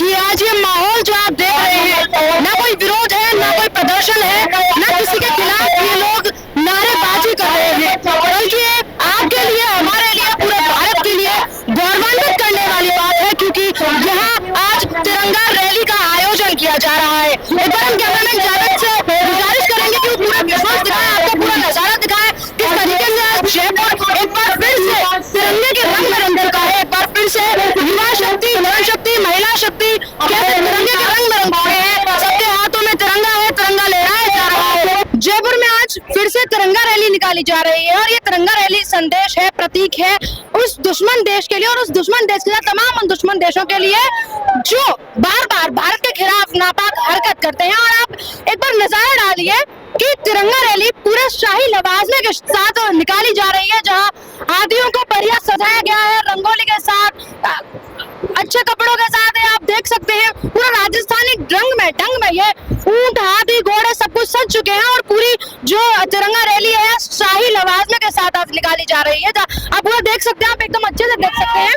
देखिए आज ये माहौल जो आप देख रहे हैं, ना कोई विरोध है, ना कोई प्रदर्शन है, ना किसी के खिलाफ ये लोग नारेबाजी कर रहे हैं, बल्कि आपके लिए, हमारे लिए, पूरे भारत के लिए गौरवान्वित करने वाली बात है, क्योंकि यहाँ आज तिरंगा रैली का आयोजन किया जा रहा है। एक बार हम कैमरामैन जावेद से गुजारिश करेंगे कि वो पूरा विजुअल्स दिखाएं, आपको पूरा नजारा दिखाएं, किस तरीके से आज जयपुर एक बार फिर से तिरंगे के रंग में रंग चुका है। एक बार फिर से युवा शक्ति, नव शक्ति, महिला शक्ति कैसे तिरंगे के रंग में रंग चुके हैं। सबके हाथों में तिरंगा है, तिरंगा लहराया जा रहा है। जयपुर में आज फिर से तिरंगा रैली निकाली जा रही है और ये तिरंगा रैली संदेश है, प्रतीक है उस दुश्मन देश के लिए और उस दुश्मन देश के तमाम उन दुश्मन देशों के लिए जो बार बार भारत के खिलाफ नापाक हरकत करते हैं। और आप एक बार नजारा डालिए कि तिरंगा रैली पूरे शाही लवाजमे के साथ निकाली जा रही है, जहां हाथियों को बढ़िया सजाया गया है, रंगोली के साथ, अच्छे कपड़ों के साथ है। आप देख सकते हैं पूरा राजस्थानी ढंग में ये ऊंट, हाथी, घोड़े सब कुछ सज चुके हैं और पूरी जो तिरंगा रैली है शाही लवाजमे के साथ आज निकाली जा रही है। आप पूरा देख सकते हैं, आप एकदम अच्छे से देख सकते हैं।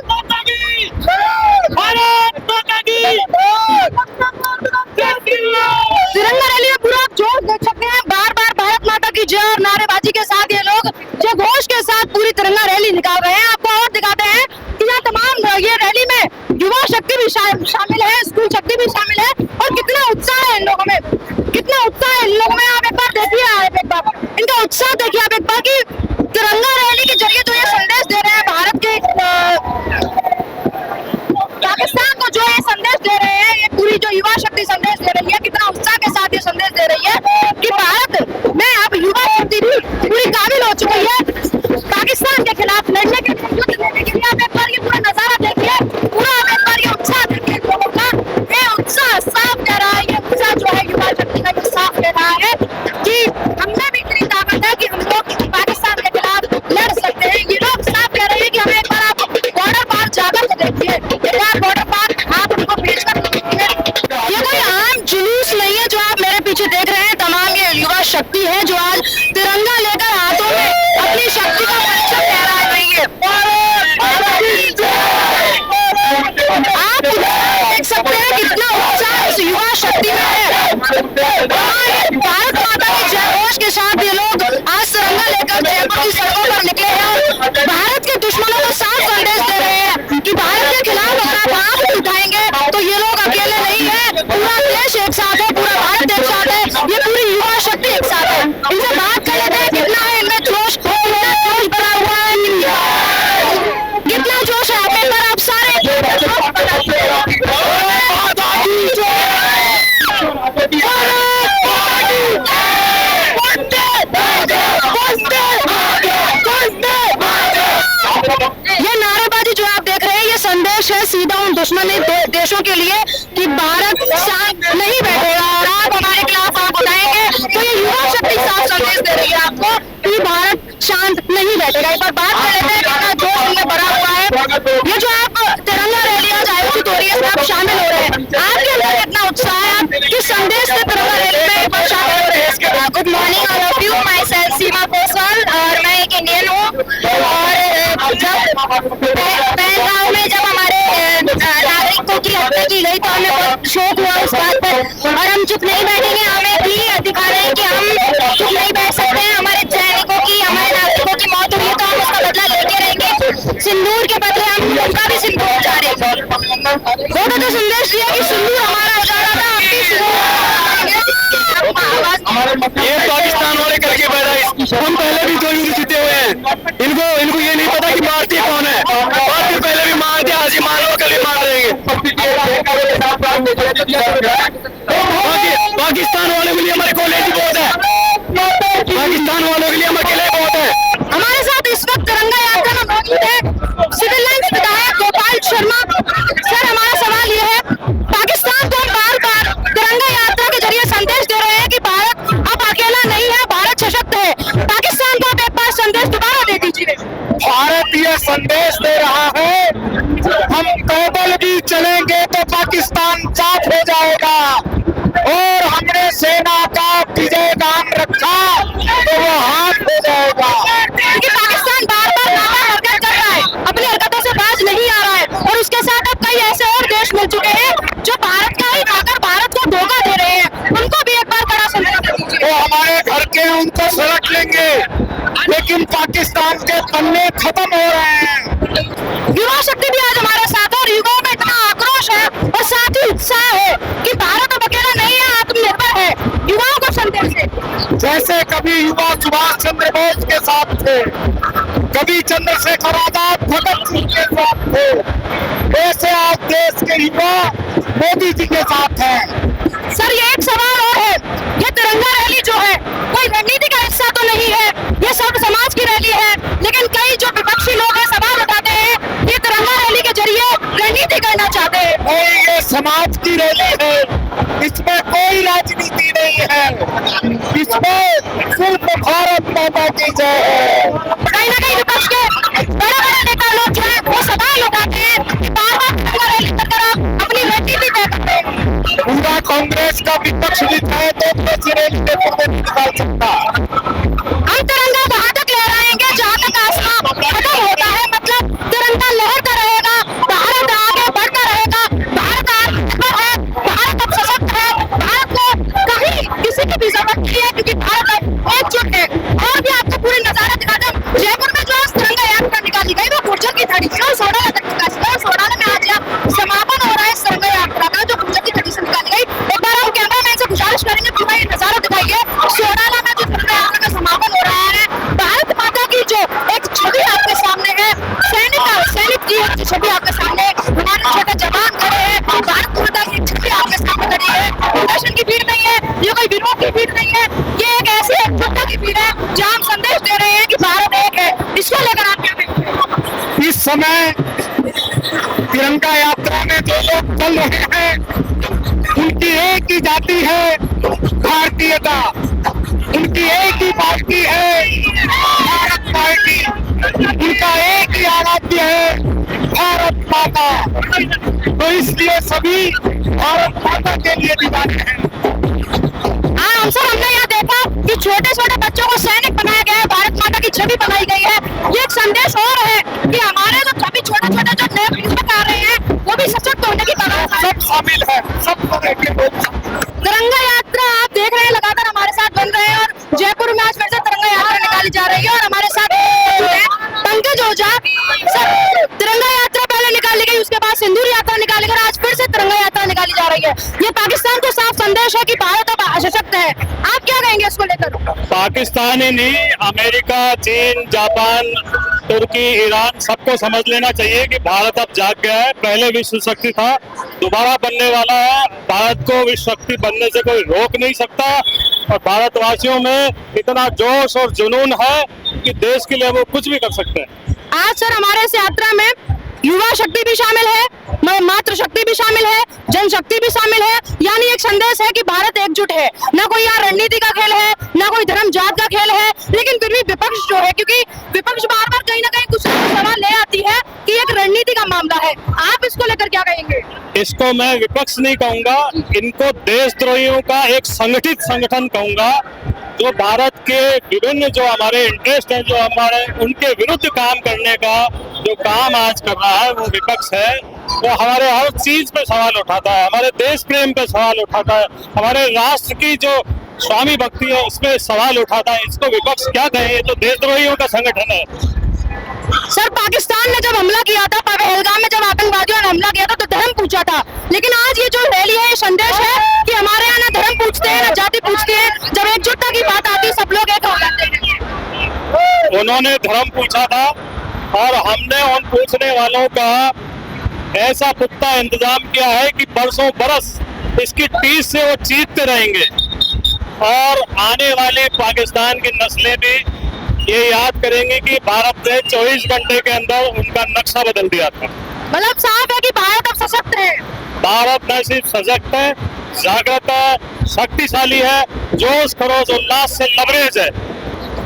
तिरंगा रैली में पूरा जोर देख सकते हैं, बार बार भारत माता की जय और नारेबाजी के साथ ये लोग जय घोष के साथ पूरी तिरंगा रैली निकाल रहे हैं। आपको और दिखाते हैं कि यहाँ तमाम ये रैली में युवा शक्ति भी शामिल है, स्कूल शक्ति भी शामिल है और कितना उत्साह है इन लोगों में, कितना उत्साह है इन लोगों में। आप एक बार देखिए, आप एक बार इनका उत्साह देखिए, आप एक बार की तिरंगा रैली के जरिए जो ये संदेश दे रहे हैं भारत के पाकिस्तान को, जो ये संदेश दे रहे हैं, ये पूरी जो युवा शक्ति संदेश दे रही है, कितना उत्साह के साथ ये संदेश दे रही है कि भारत में अब युवा शक्ति भी पूरी काबिल हो चुकी है पाकिस्तान के खिलाफ लड़ने के लिए। आप एक बार ये पूरा नजारा देखिए, पूरा आप एक बार ये उत्साह देखिए लोगों का, ये उत्साह साफ कह रहा है, ये उत्साह जो है युवा शक्ति का ये साफ कह रहा है कि हमने भी इतनी ताकत है कि हम लोग पाकिस्तान के खिलाफ लड़ सकते हैं। ये लोग साफ कह रहे हैं कि हमें एक बार आप बॉर्डर पार जाकर के देखिए, बॉर्डर पार आप उनको भेज कर देखिए। ये कोई आम जुलूस नहीं है जो आप मेरे पीछे देख रहे हैं, तमाम ये युवा शक्ति है जो आज तिरंगा लेकर हाथों में अपनी शक्ति का परिचय लहरा रही है। आप देख सकते हैं कितना उत्साह इस युवा शक्ति में है। भारत माता की जय घोष के साथ ये लोग आज तिरंगा लेकर जयपुर की सड़कों पर निकले हैं और भारत के दुश्मनों को साफ संदेश दे रहे हैं कि भारत के खिलाफ अगर आप आंख उठाएंगे तो ये लोग अकेले नहीं है, पूरा देश एक साथ है, पूरा भारत एक साथ है, ये पूरी युवा शक्ति एक साथ है। इनसे बात कर लेते हैं, कितना है इनमें जोश, कितना जोश भरा हुआ है, कितना जोश है। आप एक बार आप सारे ये नारेबाजी जो आप देख रहे हैं, ये संदेश है सीधा उन दुश्मनी देशों के लिए कि भारत शांत नहीं बैठेगा और आप हमारे खिलाफ आप बताएंगे तो ये युवा शक्ति साफ संदेश दे रही है आपको कि भारत शांत नहीं बैठेगा। एक बार बात कर लेते हैं कितना जोश इनमें भरा हुआ है। ये जो आप तिरंगा रैली आज आयोजित हो रही है, इसमें आप शामिल हो रहे हैं, आपके अंदर कितना उत्साह है, आप किस संदेश से तिरंगा रैली में एक बार शामिल हो रहे हैं? Good morning all of you, myself Seema Poswal और मैं एक इंडियन हूँ। और जब पहलगांव में जब हमारे नागरिकों की हत्या की गई तो हमें बहुत शौक हुआ उस बात पर और हम चुप नहीं बैठेंगे, हमें भी दिखा रहे हैं कि हम चुप नहीं बैठ सकते हैं। हमारे सैनिकों की, हमारे नागरिकों की मौत हुई है तो हम उसका बदला लेके रहेंगे। सिंदूर के बदले हम उनका भी सिंदूर जा रहे हैं। फोटो तो संदेश दिया कि सिंदूर हमारा हो जा रहा था, आप भी ये पाकिस्तान वाले करके बैठा, हम पहले भी 2 युद्ध जीते हुए हैं, इनको ये नहीं पता कि भारतीय कौन है। भारतीय पहले भी मार दिया, आज मार लो, कल भी मार देंगे। पाकिस्तान वालों के लिए हमारे कॉलेज बहुत है, पाकिस्तान वालों के लिए हमारे किले बहुत है। हमारे साथ इस वक्त तिरंगा यात्रा में मौजूद है सिविल लाइंस विधायक गोपाल शर्मा। सर, हमारा सवाल ये है, पाकिस्तान को हम बार बार तिरंगा यात्रा के जरिए संदेश दे रहे हैं कि भारत अब अकेला नहीं है, भारत सशक्त है। पाकिस्तान को आप एक बार संदेश दोबारा दे दीजिए। भारत ये संदेश दे रहा है, हम पैदल भी चलेंगे तो पाकिस्तान साफ हो जाएगा और हमने सेना का विजय गान रखा तो वो हाथ हो जाएगा। क्योंकि पाकिस्तान बार बार नापाक हरकत कर रहा है, अपनी हरकतों से बाज नहीं आ रहा है और उसके साथ अब कई ऐसे और देश मिल चुके हैं जो पाकिस्तान के पन्ने खत्म हो रहे हैं। युवा शक्ति भी आज हमारे साथ है और युवाओं में इतना आक्रोश है और साथ ही उत्साह है कि भारत अब अकेला नहीं है, आत्मनिर्भर है। युवाओं को संदेश है जैसे कभी युवा सुभाष चंद्र बोस के साथ थे, कभी चंद्रशेखर आजाद भगत सिंह के साथ थे, ऐसे आज देश के युवा मोदी जी के साथ हैं। सर ये एक सवाल और है, ये तिरंगा रैली जो है कोई रणनीति का हिस्सा तो नहीं है, ये सब समाज की रैली है, लेकिन कई जो विपक्षी लोग हैं सवाल उठाते हैं ये तिरंगा रैली के जरिए रणनीति करना चाहते हैं। और ये समाज की रैली है, इसमें कोई राजनीति नहीं है, इसमें सिर्फ भारत माता की जय है। कहीं ना कहीं विपक्ष के बड़े बड़े नेता लोग जो है वो सवाल उठाते हैं कि बार-बार तिरंगा रैली करके आप अपनी रणनीति तय करते हैं। पूरा कांग्रेस का विपक्ष भी चाहे तो ऐसी रैली के पूरे नहीं निकाल सकता। हम तिरंगा वहां तक लहराएंगे जहां तक आसमान खत्म होता है, मतलब तिरंगा लहरता रहेगा, भारत आगे बढ़ता रहेगा, भारत आत्मनिर्भर है, भारत अब सशक्त है, भारत को कहीं किसी की भी जरूरत नहीं है क्योंकि भारत अब एकजुट है। और भी आपको पूरे नजारा दिखा दूं, जयपुर में जो आज तिरंगा यात्रा निकाली गई वो गुर्जर की थड़ी से सोडाला तक निकाली गई। सोडाला में आज यहाँ समापन हो रहा है इस तिरंगा यात्रा का जो गुर्जर की थड़ी से निकाली गई। एक बार हम कैमरामैन से गुजारिश करेंगे कि भाई नजारा दिखाइए, सोडाला में जो तिरंगा यात्रा का समापन हो रहा है, भारत माता की जो एक छवि आपके सामने है, सैनिक की एक छवि आपके सामने, हमारे छोटे जवान खड़े हैं, भारत माता की छवि आपके सामने खड़ी है। प्रदर्शन की भीड़ नहीं है, ये कोई विरोध की भीड़ नहीं है, ये एक ऐसी एकजुटता की भीड़ है जहां हम संदेश दे रहे हैं कि भारत एक है। इसको लेकर आप क्या कहेंगे? इस समय तिरंगा यात्रा में जो लोग चल रहे हैं उनकी एक ही जाति है भारतीयता, उनकी एक ही पार्टी है भारत पार्टी, उनका एक ही आराध्य है भारत माता। तो इसलिए सभी भारत माता के लिए दीवाने हैं। हाँ सर, हमने यहाँ देखा कि छोटे छोटे बच्चों को सैनिक बनाया गया है, भारत माता की छवि बनाई गई है। ये एक संदेश और है कि हमारे जो अभी छोटे छोटे जो नए युवक आ रहे हैं वो भी सशक्त होने की तरफ सब शामिल है, सबको देखें। तिरंगा यात्रा आप देख रहे हैं लगातार हमारे साथ बन रहे हैं और जयपुर में आज फिर से तिरंगा यात्रा निकाली जा रही है और हमारे साथ मौजूद हैं पंकज ओझा। सर तिरंगा यात्रा पहले निकाली गई, उसके बाद सिंदूर यात्रा निकाली गई, आज फिर से तिरंगा यात्रा निकाली जा रही है। ये पाकिस्तान को साफ संदेश है कि भारत अब सशक्त है। आप क्या कहेंगे इसको लेकर? पाकिस्तान ही नहीं, अमेरिका, चीन, जापान, तुर्की, ईरान सबको समझ लेना चाहिए कि भारत अब जाग गया है। पहले विश्व शक्ति था, दोबारा बनने वाला है। भारत को विश्व शक्ति बनने से कोई रोक नहीं सकता और भारतवासियों में इतना जोश और जुनून है कि देश के लिए वो कुछ भी कर सकते हैं। आज सर हमारे इस यात्रा में युवा शक्ति भी शामिल है, मातृ शक्ति भी शामिल है, जनशक्ति भी शामिल है, यानी एक संदेश है कि भारत एकजुट है। ना कोई यहाँ रणनीति का खेल है, ना कोई धर्म जात का खेल है, लेकिन फिर भी विपक्ष जो है, क्योंकि विपक्ष बार बार कहीं ना कहीं कुछ सवाल ले आती है कि एक रणनीति का मामला है। आप इसको लेकर क्या कहेंगे? इसको मैं विपक्ष नहीं कहूंगा, इनको देशद्रोहियों का एक संगठित संगठन कहूंगा जो भारत के विभिन्न जो हमारे इंटरेस्ट हैं, जो हमारे उनके विरुद्ध काम करने का जो काम आज कर रहा है वो विपक्ष है। वो हमारे हर चीज पे सवाल उठाता है, हमारे देश प्रेम पे सवाल उठाता है, हमारे राष्ट्र की जो स्वामी भक्ति है उस पे सवाल उठाता है। इसको विपक्ष क्या कहे, ये तो देशद्रोहियों का संगठन है। सर पाकिस्तान ने जब हमला किया था, पहलगाम में जब आतंकवादियों ने हमला किया था तो धर्म पूछा था, लेकिन आज ये जो रैली है ये संदेश है कि हमारे यहाँ ना धर्म पूछते हैं ना जाति पूछते हैं, जब एकजुटता की बात आती है सब लोग एक हो जाते हैं। उन्होंने धर्म पूछा था और हमने उन पूछने वालों का ऐसा पुख्ता इंतजाम किया है कि बरसों बरस इसकी टीस से वो चीखते रहेंगे और आने वाली पाकिस्तान की नस्लें भी ये याद करेंगे कि भारत ने 24 घंटे के अंदर उनका नक्शा बदल दिया था। मतलब साफ है कि भारत अब सशक्त है। भारत न सिर्फ सशक्त है, जागृत है, शक्तिशाली है, जोश खरोश उल्लास से लबरेज है।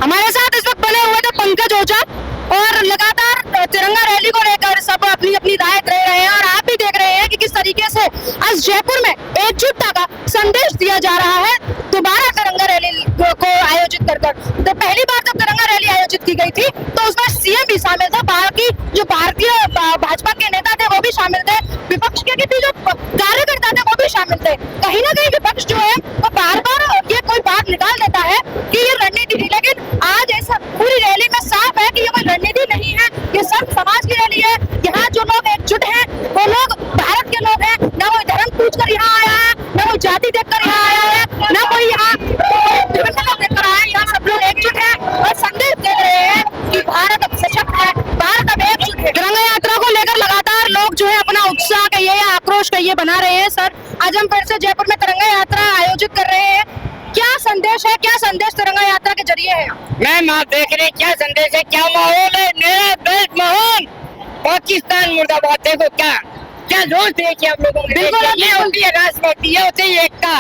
हमारे साथ इस वक्त बने हुए थे पंकज ओझा और लगातार तिरंगा रैली को लेकर सब अपनी अपनी राय दे रहे हैं और आप भी देख रहे हैं कि किस तरीके से आज जयपुर में एकजुटता का संदेश दिया जा रहा है दोबारा तिरंगा रैली को आयोजित कर। तो पहली बार जब तिरंगा रैली आयोजित की गई थी तो उसमें सीएम भी शामिल था, बाकी जो भारतीय भाजपा के नेता थे वो भी शामिल थे, विपक्ष के भी जो कार्यकर्ता थे वो भी शामिल थे। कहीं ना कहीं विपक्ष जो है वो बार बार ये कोई बात बात निकाल देता है कि ये रणनीति थी, लेकिन आज ऐसा पूरी रैली में साफ है कि ये कोई रणनीति नहीं है, ये सब समाज की रैली है। यहाँ जो लोग एकजुट हैं वो लोग भारत के लोग हैं, ना कोई धर्म पूछ कर यहाँ आया है, ना कोई जाति देखकर यहाँ आया है, ना कोई यहाँ विभिन्नता देखकर आया है। यहाँ सब लोग एकजुट हैं और संदेश दे रहे हैं कि भारत अब सशक्त है, भारत अब एकजुट है। तिरंगा यात्रा को लेकर लगातार लोग जो है अपना उत्साह कहिए या आक्रोश कहिए बना रहे हैं। सर, आज हम फिर से जयपुर में तिरंगा यात्रा आयोजित कर रहे हैं, क्या संदेश है, क्या संदेश तिरंगा यात्रा के जरिए है? मैम आप देख रहे हैं क्या संदेश है, क्या माहौल है। मेरा देश महान, पाकिस्तान मुर्दाबाद। देखो क्या क्या जोश देखिए आप लोगों ने। बिल्कुल, ये होती है राष्ट्रभक्ति, ये होती है एकता।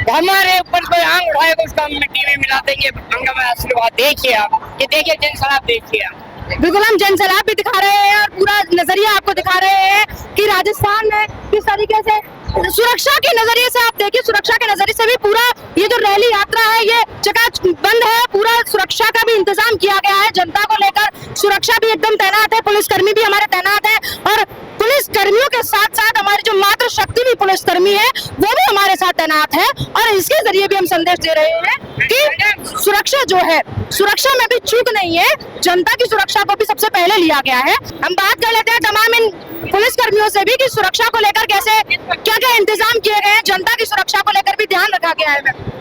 हमारे ऊपर कोई आंग उठाएगा उसका हम मिट्टी में मिला देंगे, गंगा में आशीर्वाद। देखिए आप, ये देखिए जनसलाब देखिए आप। बिल्कुल, हम जनसलाब भी दिखा रहे हैं और पूरा नजरिया आपको दिखा रहे हैं कि राजस्थान में किस तरीके से सुरक्षा के नजरिए से आप देखिए, सुरक्षा के नजरिए से भी पूरा ये जो रैली यात्रा है ये चकाचौंध है। पूरा सुरक्षा का भी इंतजाम किया गया है, जनता को लेकर सुरक्षा भी एकदम तैनात है, पुलिसकर्मी भी हमारे तैनात है और पुलिस कर्मियों के साथ साथ हमारी जो मातृ शक्ति भी पुलिसकर्मी है वो भी हमारे साथ तैनात है। और इसके जरिए भी हम संदेश दे रहे हैं कि सुरक्षा जो है, सुरक्षा में भी चूक नहीं है, जनता की सुरक्षा को भी सबसे पहले लिया गया है। हम बात कर लेते हैं तमाम इन पुलिस कर्मियों से भी कि सुरक्षा को लेकर कैसे क्या क्या इंतजाम किए गए हैं, जनता की सुरक्षा को लेकर भी ध्यान रखा गया है।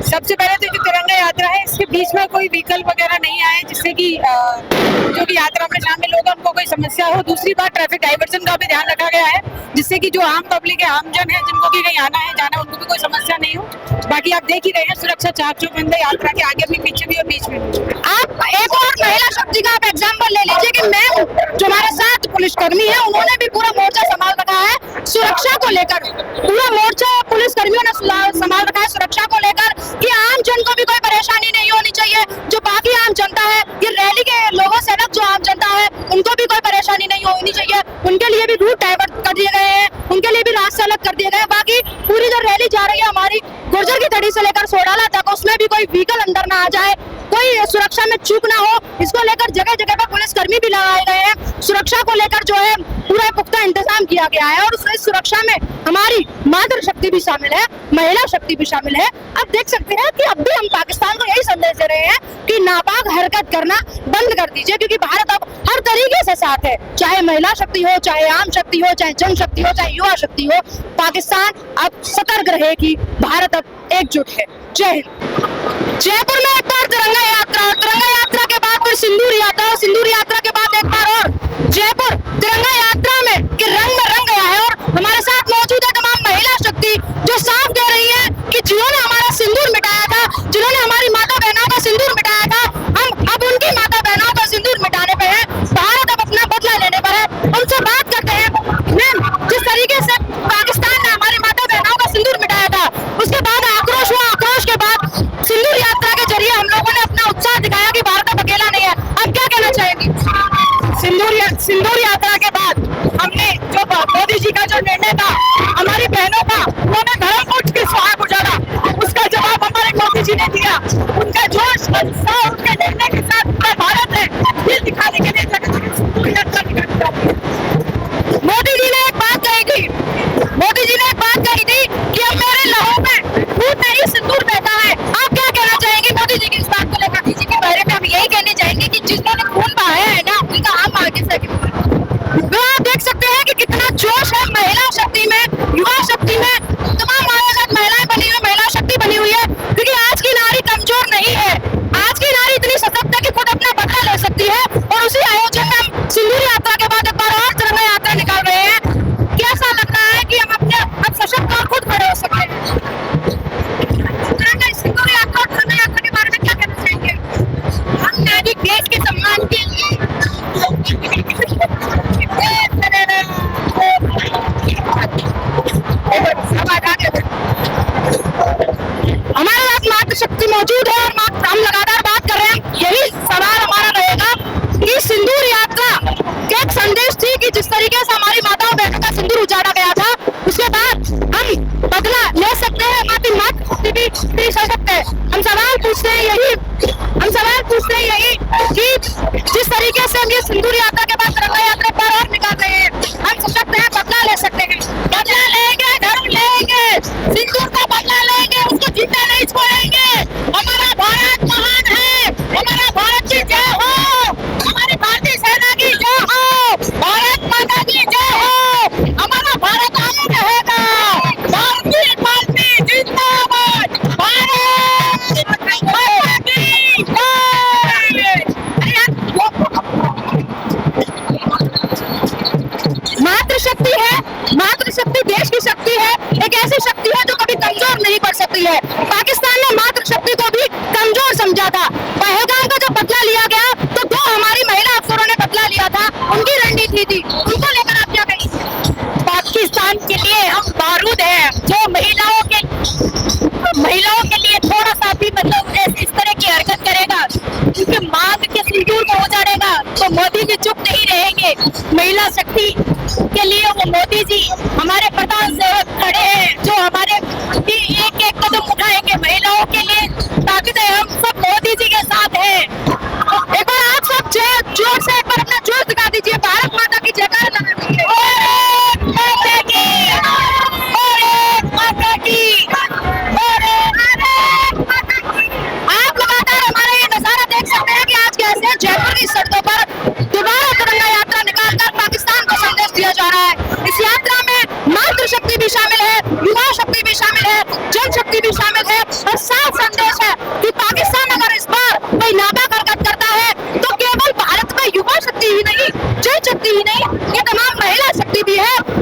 सबसे पहले तो जो तिरंगा यात्रा है इसके बीच में कोई व्हीकल वगैरह नहीं आए जिससे कि जो भी यात्रा में शामिल होगा उनको कोई समस्या हो। दूसरी बात, ट्रैफिक डाइवर्जन का भी ध्यान रखा गया है जिससे कि जो आम पब्लिक है, आम जन है, जिनको भी कहीं आना है जाना है, उनको भी कोई समस्या नहीं हो। बाकी आप देख ही रहे हैं सुरक्षा चाक-चौबंद है यात्रा के आगे भी, पीछे भी और बीच में भी। आप एक और महिला शक्ति का आप एग्जाम्पल ले लीजिए कि मैम जो हमारे साथ पुलिसकर्मी है उन्होंने भी पूरा मोर्चा संभाल रखा है सुरक्षा को लेकर। पूरा मोर्चा पुलिस कर्मियों ने संभाल रखा है सुरक्षा को लेकर कि आम जन को भी कोई परेशानी नहीं होनी चाहिए। जो बाकी आम जनता है, ये रैली के लोगों से अलग जो आम जनता है उनको भी कोई परेशानी नहीं होनी चाहिए, उनके लिए भी रूट डाइवर्ट कर दिए गए हैं, उनके लिए भी रास्ते अलग कर दिए गए हैं। बाकी पूरी जो रैली जा रही है हमारी गुर्जर की तड़ी से लेकर सोडाला तक, उसमें भी कोई व्हीकल अंदर ना आ जाए, कोई सुरक्षा में चूक ना हो, इसको लेकर जगह जगह पर पुलिसकर्मी भी लगाए गए हैं। सुरक्षा को लेकर जो है पूरा पुख्ता इंतजाम किया गया है और उस सुरक्षा में हमारी मातृ शक्ति भी शामिल है, महिला शक्ति भी शामिल है। अब देख सकते हैं कि अब भी हम पाकिस्तान को यही संदेश दे रहे हैं कि नापाक हरकत करना बंद कर दीजिए, क्योंकि भारत अब हर तरीके से साथ है, चाहे महिला शक्ति हो, चाहे आम शक्ति हो, चाहे जनशक्ति हो, चाहे युवा शक्ति हो। पाकिस्तान अब सतर्क रहे कि भारत अब एकजुट है। जय हिंद। जयपुर में एक बार तिरंगा यात्रा और तिरंगा यात्रा के बाद फिर सिंदूर यात्रा और सिंदूर यात्रा के बाद एक बार और जयपुर तिरंगा यात्रा में कि रंग में रंग गया है। और हमारे साथ मौजूद है तमाम महिला शक्ति जो साफ दे रही है कि जिन्होंने हमारा सिंदूर मिटाया था, जिन्होंने हमारी माता बहनों का सिंदूर मिटाया था, हम अब उनकी माता बहनों का सिंदूर मिटाने पे है। भारत अब अपना बदला लेने पर है। उनसे बात करते हैं। मैम, जिस तरीके से पाकिस्तान ने हमारी माता बहनों का सिंदूर मिटाया था, उसके बाद आक्रोश हुआ, आक्रोश के बाद सिंदूर यात्रा के जरिए हम लोगों ने अपना उत्साह दिखाया कि भारत अब अकेला नहीं है। अब क्या कहना चाहेंगी? सिंदूर यात्रा के बाद हमने जो मोदी जी का जो निर्णय था हमारी बहनों का, उन्होंने धर्म पूछ के सुहाग उजाड़ा, उसका जवाब हमारे मोदी जी ने दिया। उनका जोश उत्साह उनके निर्णय के साथ पूरा भारत है ये दिखाने के लिए सिंदूर यात्रा निकाली जाती है। मोदी जी ने एक बात कही थी, मोदी जी ने एक बात कही थी कि अब मेरे लहू में खून नहीं सिंदूर बहता है। आप क्या कहना चाहेंगे मोदी जी की इस बात को लेकर? मोदी जी के बारे में हम यही कहने चाहेंगे कि जिन्होंने खून बहाया है ना, उनका हम आगे से आप देख सकते हैं कि कितना जोश है महिला शक्ति में, युवा शक्ति में। तमाम हमारे साथ महिलाएं बनी हुई, महिला शक्ति बनी हुई है, क्योंकि आज की नारी कमजोर नहीं है। आज की नारी इतनी सशक्त है कि खुद अपना बदला ले सकती है। और उसी आयोजन में हम सिंदूर यात्रा के बाद एक बार और तिरंगा यात्रा निकाल रहे हैं। कैसा लग रहा है कि हम अपने अब सशक्त और खुद खड़े हो सकते हैं? सिंदूर यात्रा और तिरंगा यात्रा के बारे में क्या कहना चाहेंगे? हम नारी देश के सम्मान के लिए हमारे साथ मातृ शक्ति मौजूद है और हम लगातार बात कर रहे हैं। यही सवाल हमारा रहेगा कि सिंदूर यात्रा के एक संदेश थी कि जिस तरीके से हमारी माताओं बहनों का सिंदूर उजाड़ा गया था, उसके बाद हम बदला ले सकते हैं, हमारी मातृ शक्ति भी सशक्त है। हम सवाल पूछते हैं यही कि जिस तरीके से हम ये सिंदूर यात्रा के बाद तिरंगा यात्रा पर और निकाल रहे हैं, हम सशक्त हैं, बदला ले सकते हैं, बदला लेंगे, धर्म लेंगे, सिंदूर का बदला लेंगे, उसको जीते नहीं छोड़ेंगे। देश की शक्ति है, एक ऐसी शक्ति है जो कभी कमजोर नहीं पड़ सकती है। पाकिस्तान ने मातृशक्ति को भी कमजोर समझा था। पहलगाम का जब बदला लिया गया तो 2 हमारी महिला अफसरों ने बदला लिया था, उनकी रणनीति थी, उनको लेकर आप क्या कहेंगे? पाकिस्तान के लिए हम बारूद हैं, जो महिलाओं के लिए थोड़ा सा भी मतलब इस तरह की हरकत करेगा, उनके मांग के सिंदूर को उजाड़ेगा, तो मोदी जी चुप नहीं रहेंगे। महिला शक्ति के लिए वो मोदी जी हमारे प्रधान सेवक खड़े हैं, जो हमारे एक एक कदम उठाएंगे महिलाओं के लिए। ताकत है, हम सब मोदी जी के साथ हैं। एक बार आप सब जोर से एक बार अपना जोश दिखा दीजिए, भारत माता की जयकार लगा दीजिए। आप लगातार हमारा ये नजारा देख सकते हैं कि आज कैसे जयपुर की सड़कों पर दोबारा तिरंगा यात्रा निकालकर पाकिस्तान को संदेश दिया जा रहा है। इस यात्रा में मातृशक्ति भी शामिल है, युवा शक्ति भी शामिल है, जनशक्ति भी शामिल है और साफ संदेश है कि पाकिस्तान अगर इस बार कोई नापाक हरकत करता है तो केवल भारत में युवा शक्ति ही नहीं, जनशक्ति ही नहीं, ये तमाम महिला शक्ति भी है